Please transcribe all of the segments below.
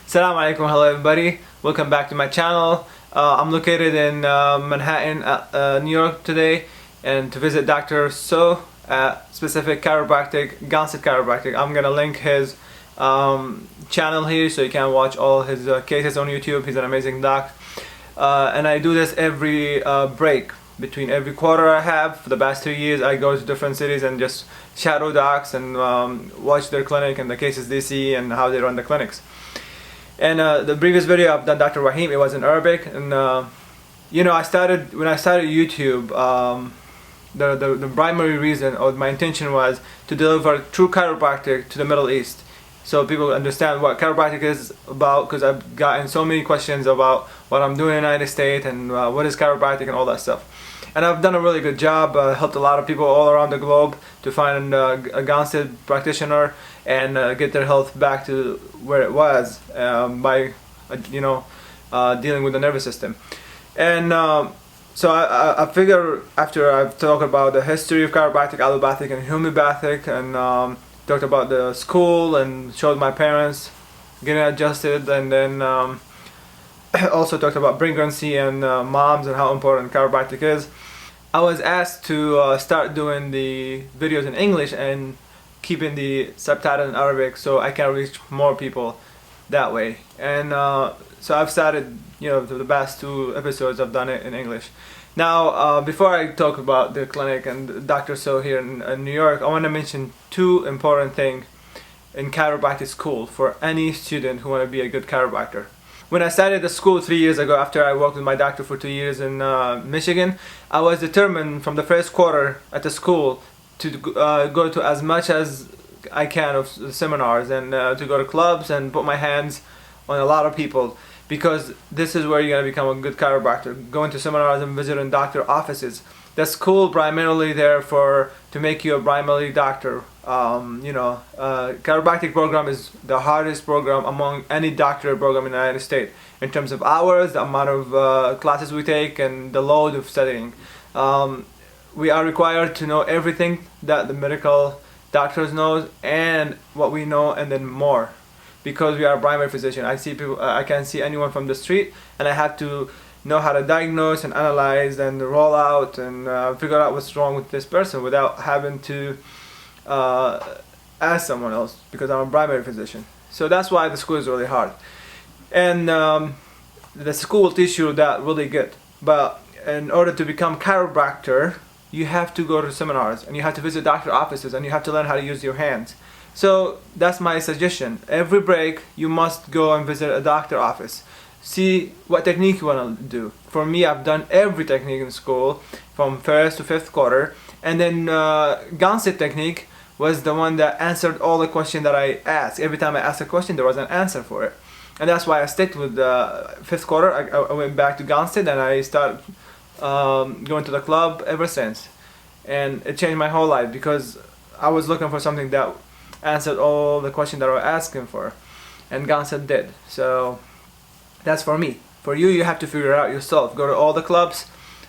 Assalamu alaikum, hello everybody, welcome back to my channel. I'm located in Manhattan, New York today, and to visit Dr.Suh at Spicific Chiropractic, Gonstead Chiropractic. I'm gonna link his channel here so you can watch all his cases on YouTube. He's an amazing doc. And I do this every break. Between every quarter I have, for the past 2 years, I go to different cities and just shadow docs and watch their clinic and the cases they see and how they run the clinics. And the previous video I've done Dr. Rahim, it was in Arabic, and you know, when I started YouTube, the primary reason or my intention was to deliver true chiropractic to the Middle East, so people understand what chiropractic is about, because I've gotten so many questions about what I'm doing in the United States and what is chiropractic and all that stuff. And I've done a really good job, helped a lot of people all around the globe to find a Gonstead practitioner and get their health back to where it was by dealing with the nervous system. And so I figure, after I've talked about the history of chiropractic, allopathic and homeopathic, and talked about the school and showed my parents getting adjusted, and then also talked about pregnancy and moms and how important chiropractic is. I was asked to start doing the videos in English and keeping the subtitle in Arabic so I can reach more people that way. And so I've started, the past 2 episodes I've done it in English. Now, before I talk about the clinic and Dr.Suh here in New York, I want to mention 2 important things in chiropractic school for any student who want to be a good chiropractor. When I started the school 3 years ago, after I worked with my doctor for 2 years in Michigan, I was determined from the first quarter at the school to go to as much as I can of seminars and to go to clubs and put my hands on a lot of people, because this is where you're going to become a good chiropractor, going to seminars and visiting doctor offices. The school primarily there to make you a primary doctor. Chiropractic program is the hardest program among any doctor program in the United States in terms of hours, the amount of classes we take, and the load of studying. We are required to know everything that the medical doctors know and what we know, and then more, because we are a primary physician. I can't see anyone from the street, and I have to know how to diagnose and analyze and roll out and figure out what's wrong with this person without having to ask someone else, because I'm a primary physician. So that's why the school is really hard. And the school will teach you that really good. But in order to become chiropractor, you have to go to seminars and you have to visit doctor offices and you have to learn how to use your hands. So that's my suggestion. Every break you must go and visit a doctor office. See what technique you want to do. For me, I've done every technique in school from 1st to 5th quarter, and then Gonstead technique was the one that answered all the questions that I asked. Every time I asked a question, there was an answer for it, and that's why I stuck with 5th quarter. I went back to Gonstead and I started going to the club ever since, and it changed my whole life because I was looking for something that answered all the questions that I was asking for, and Gonstead did. So that's for me. For you, you have to figure it out yourself. Go to all the clubs.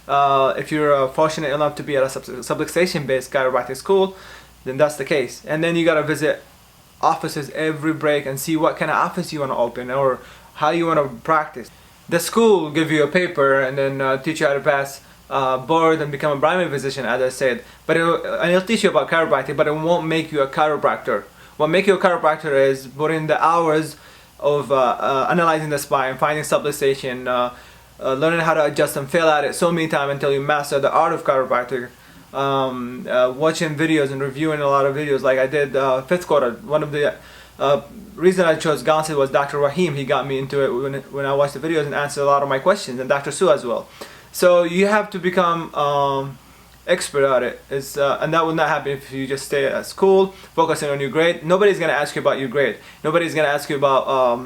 If you're fortunate enough to be at a subluxation-based chiropractic school, then that's the case. And then you gotta visit offices every break and see what kind of office you want to open or how you want to practice. The school will give you a paper and then teach you how to pass board and become a primary physician, as I said. But it'll teach you about chiropractic, but it won't make you a chiropractor. What makes you a chiropractor is putting the hours of analyzing the spine, finding subluxation, learning how to adjust and fail at it so many times until you master the art of chiropractic. Watching videos and reviewing a lot of videos like I did 5th quarter. One of the reason I chose Gonstead was Dr. Rahim. He got me into it when I watched the videos and answered a lot of my questions, and Dr.Suh as well. So you have to become expert at it, and that will not happen if you just stay at school focusing on your grade. Nobody's gonna ask you about your grade. Nobody's gonna ask you about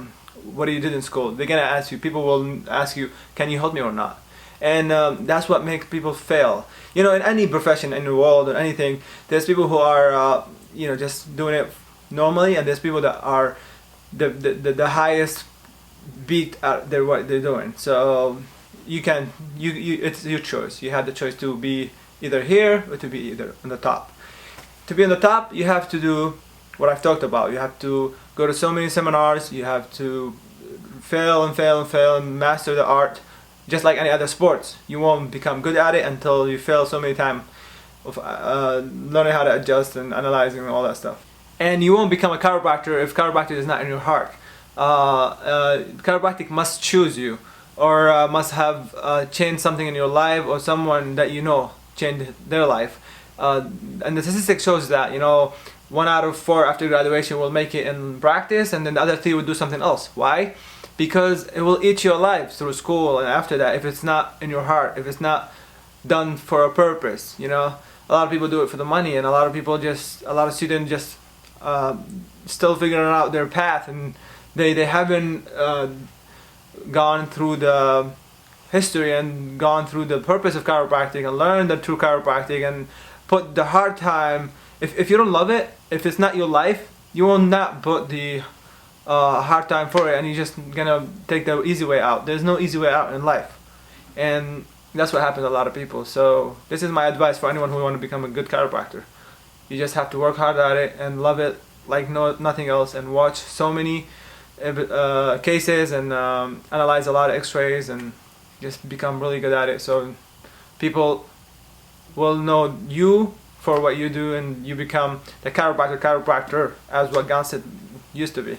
what you did in school. They're gonna ask you. People will ask you, can you help me or not? And that's what makes people fail. In any profession in the world or anything, there's people who are just doing it normally, and there's people that are the highest beat at what they're doing. So it's your choice. You have the choice to be either here or to be either on the top. To be on the top, you have to do what I've talked about. You have to go to so many seminars, you have to fail and fail and fail and master the art, just like any other sports. You won't become good at it until you fail so many times of learning how to adjust and analyzing and all that stuff. And you won't become a chiropractor if chiropractic is not in your heart. Chiropractic must choose you, or must have changed something in your life, or someone that you know changed their life. And the statistics shows that, you know, 1 out of 4 after graduation will make it in practice, and then the other 3 will do something else. Why? Because it will eat your life through school and after that if it's not in your heart, if it's not done for a purpose. You know, a lot of people do it for the money, and a lot of students just still figuring out their path, and they haven't gone through the history and gone through the purpose of chiropractic and learned the true chiropractic and put the hard time. If you don't love it, if it's not your life, you will not put the hard time for it, and you're just gonna take the easy way out. There's no easy way out in life, and that's what happens to a lot of people. So this is my advice for anyone who want to become a good chiropractor. You just have to work hard at it and love it like nothing else, and watch so many cases and analyze a lot of x-rays and just become really good at it, so people will know you for what you do, and you become the chiropractor as what Gonstead used to be.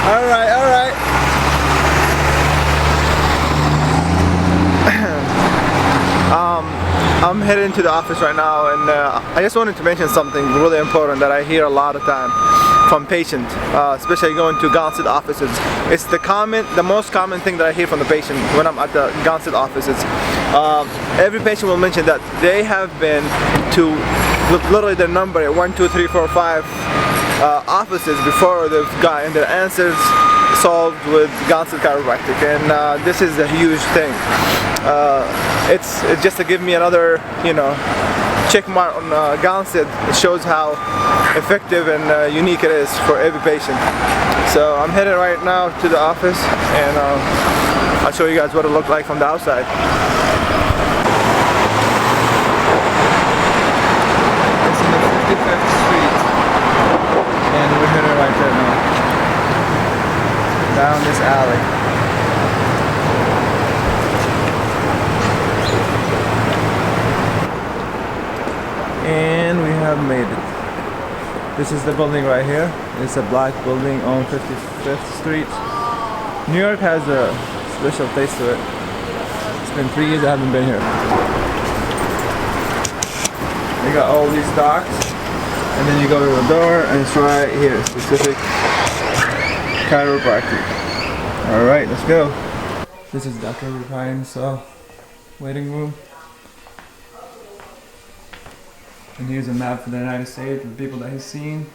All right. I'm heading to the office right now, and I just wanted to mention something really important that I hear a lot of time from patients, especially going to Gonstead offices. It's the most common thing that I hear from the patient when I'm at the Gonstead offices. Every patient will mention that they have been to literally their number at 1, 2, 3, 4, 5 offices before they've gotten their answers solved with Gonstead Chiropractic, and this is a huge thing. It's just to give me another, you know, check mark on Gonstead. It shows how effective and unique it is for every patient. So I'm headed right now to the office, and I'll show you guys what it looked like from the outside. It's in the 55th Street, and we're headed right there now, down this alley. And we have made it. This is the building right here. It's a black building on 55th Street. New York has a special taste to it. It's been 3 years I haven't been here. You got all these docks, and then you go to the door, and it's right here, Spicific Chiropractic. Alright, let's go. This is Dr.Muhammad's waiting room. And here's a map for the United States, the people that he's seen,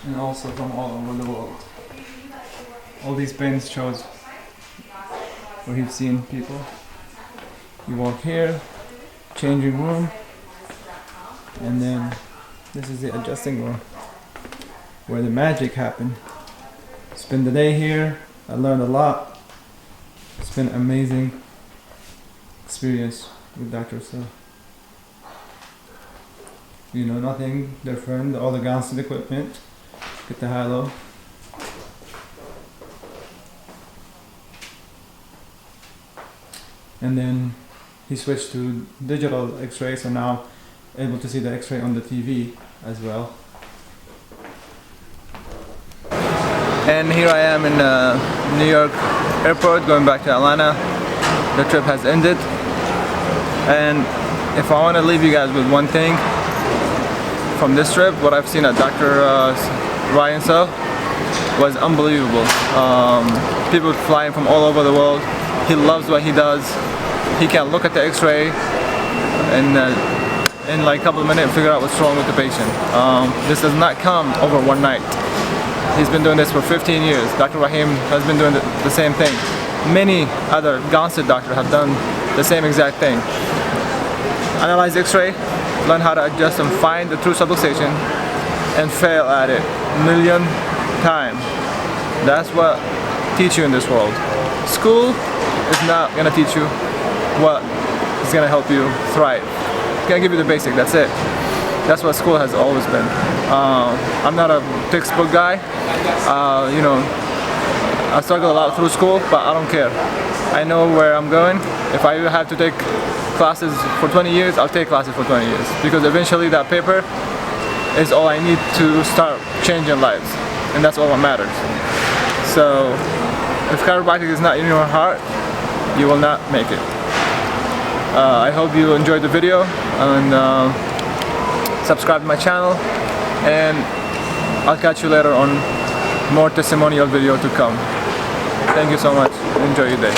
and also from all over the world. All these pins shows where he's seen people. You walk here, changing room, and then this is the adjusting room, where the magic happened. Spend the day here, I learned a lot. It's been an amazing experience with Dr.Suh. You know, nothing different, all the Gonstead equipment. Get the halo. And then he switched to digital x-ray, so now able to see the x-ray on the TV as well. And here I am in New York airport going back to Atlanta. The trip has ended. And if I want to leave you guys with one thing from this trip, what I've seen at Dr.Suh was unbelievable. People flying from all over the world. He loves what he does. He can look at the x-ray and in like a couple of minutes figure out what's wrong with the patient. This does not come over one night. He's been doing this for 15 years. Dr. Rahim has been doing the same thing. Many other Gonstead doctors have done the same exact thing. Analyze x-ray, learn how to adjust and find the true subluxation, and fail at it a million times. That's what teach you in this world. School is not gonna teach you what is gonna help you thrive. It's gonna give you the basic, that's it. That's what school has always been. I'm not a textbook guy. You know, I struggle a lot through school, but I don't care. I know where I'm going. If I have to take classes for 20 years, I'll take classes for 20 years. Because eventually that paper is all I need to start changing lives. And that's all that matters. So, if chiropractic is not in your heart, you will not make it. I hope you enjoyed the video and subscribe to my channel, and I'll catch you later on more testimonial video to come. Thank you so much. Enjoy your day.